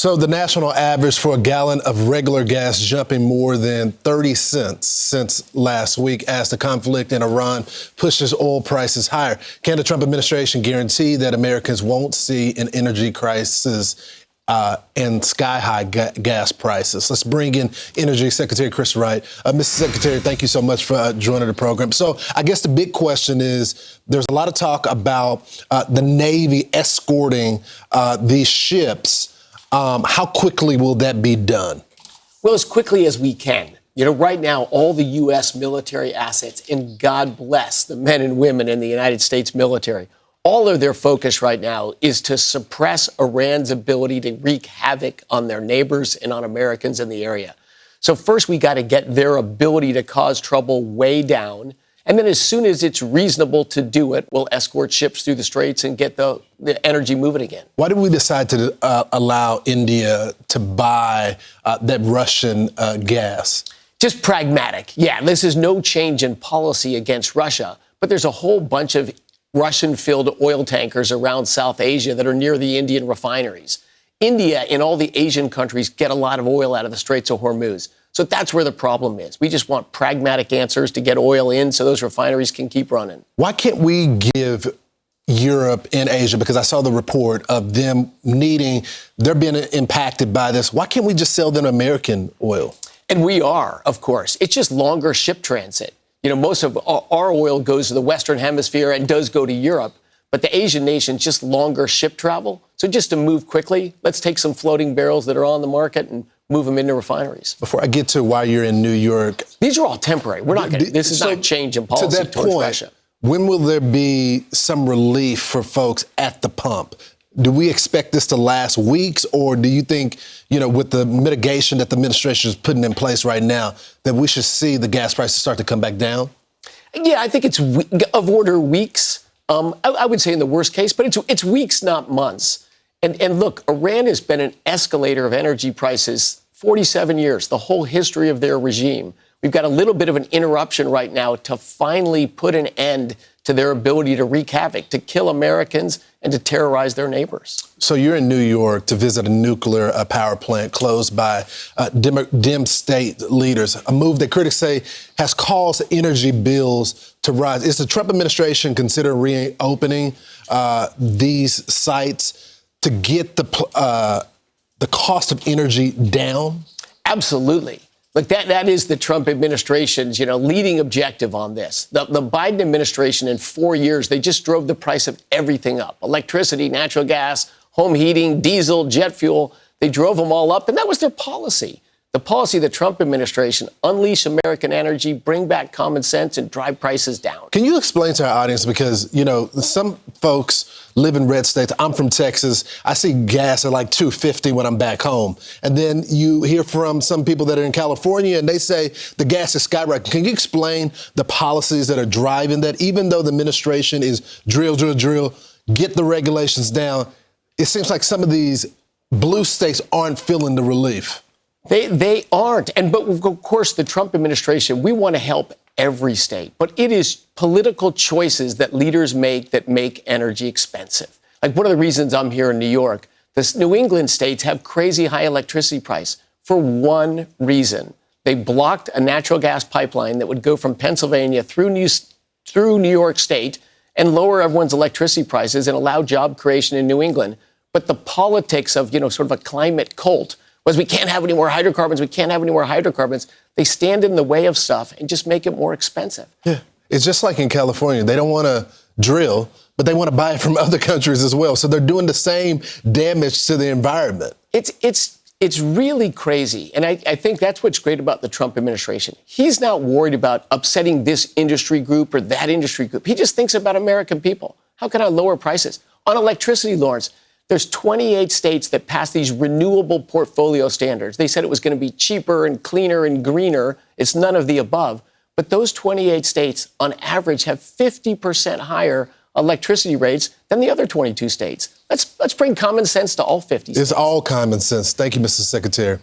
So the national average for a gallon of regular gas jumping more than 30 cents since last week as the conflict in Iran pushes oil prices higher. Can the Trump administration guarantee that Americans won't see an energy crisis and sky-high gas prices? Let's bring in Energy Secretary Chris Wright. Mr. Secretary, thank you so much for joining the program. So I guess the big question is, there's a lot of talk about the Navy escorting these ships. How quickly will that be done? Well, as quickly as we can. You know, right now, all the U.S. military assets, and God bless the men and women in the United States military, all of their focus right now is to suppress Iran's ability to wreak havoc on their neighbors and on Americans in the area. So first, we got to get their ability to cause trouble way down. And then as soon as it's reasonable to do it, we'll escort ships through the straits and get the energy moving again. Why did we decide to allow India to buy that Russian gas? Just pragmatic. Yeah, this is no change in policy against Russia, but there's a whole bunch of Russian-filled oil tankers around South Asia that are near the Indian refineries. India and all the Asian countries get a lot of oil out of the Straits of Hormuz. So that's where the problem is. We just want pragmatic answers to get oil in so those refineries can keep running. Why can't we give Europe and Asia, because I saw the report of them they're being impacted by this. Why can't we just sell them American oil? And we are, of course. It's just longer ship transit. You know, most of our oil goes to the Western Hemisphere and does go to Europe, but the Asian nations, just longer ship travel. So just to move quickly, let's take some floating barrels that are on the market and move them into refineries. Before I get to why you're in New York. These are all temporary. We're not going to, this is not a change in policy to that towards point, Russia. When will there be some relief for folks at the pump? Do we expect this to last weeks, or do you think, you know, with the mitigation that the administration is putting in place right now, that we should see the gas prices start to come back down? Yeah, I think it's of order weeks. I would say in the worst case, but it's weeks, not months. And look, Iran has been an escalator of energy prices 47 years, the whole history of their regime. We've got a little bit of an interruption right now to finally put an end to their ability to wreak havoc, to kill Americans, and to terrorize their neighbors. So you're in New York to visit a nuclear power plant closed by Dem state leaders, a move that critics say has caused energy bills to rise. Is the Trump administration considering reopening these sites to get the cost of energy down? Absolutely. Look, that is the Trump administration's, leading objective on this. The Biden administration in 4 years, they just drove the price of everything up. Electricity, natural gas, home heating, diesel, jet fuel. They drove them all up, and that was their policy. The policy of the Trump administration, unleash American energy, bring back common sense, and drive prices down. Can you explain to our audience, because, some folks live in red states. I'm from Texas. I see gas at like $2.50 when I'm back home. And then you hear from some people that are in California, and they say the gas is skyrocketing. Can you explain the policies that are driving that? Even though the administration is drill, get the regulations down, it seems like some of these blue states aren't feeling the relief. They aren't. But of course, the Trump administration, we want to help every state. But it is political choices that leaders make that make energy expensive. Like one of the reasons I'm here in New York, the New England states have crazy high electricity price for one reason. They blocked a natural gas pipeline that would go from Pennsylvania through New York State and lower everyone's electricity prices and allow job creation in New England. But the politics of, sort of a climate cult was we can't have any more hydrocarbons. They stand in the way of stuff and just make it more expensive. Yeah, it's just like in California. They don't want to drill, but they want to buy it from other countries as well. So they're doing the same damage to the environment. It's really crazy. And I think that's what's great about the Trump administration. He's not worried about upsetting this industry group or that industry group. He just thinks about American people. How can I lower prices? On electricity, Lawrence, there's 28 states that passed these renewable portfolio standards. They said it was going to be cheaper and cleaner and greener. It's none of the above. But those 28 states, on average, have 50% higher electricity rates than the other 22 states. Let's bring common sense to all 50 states. It's all common sense. Thank you, Mr. Secretary.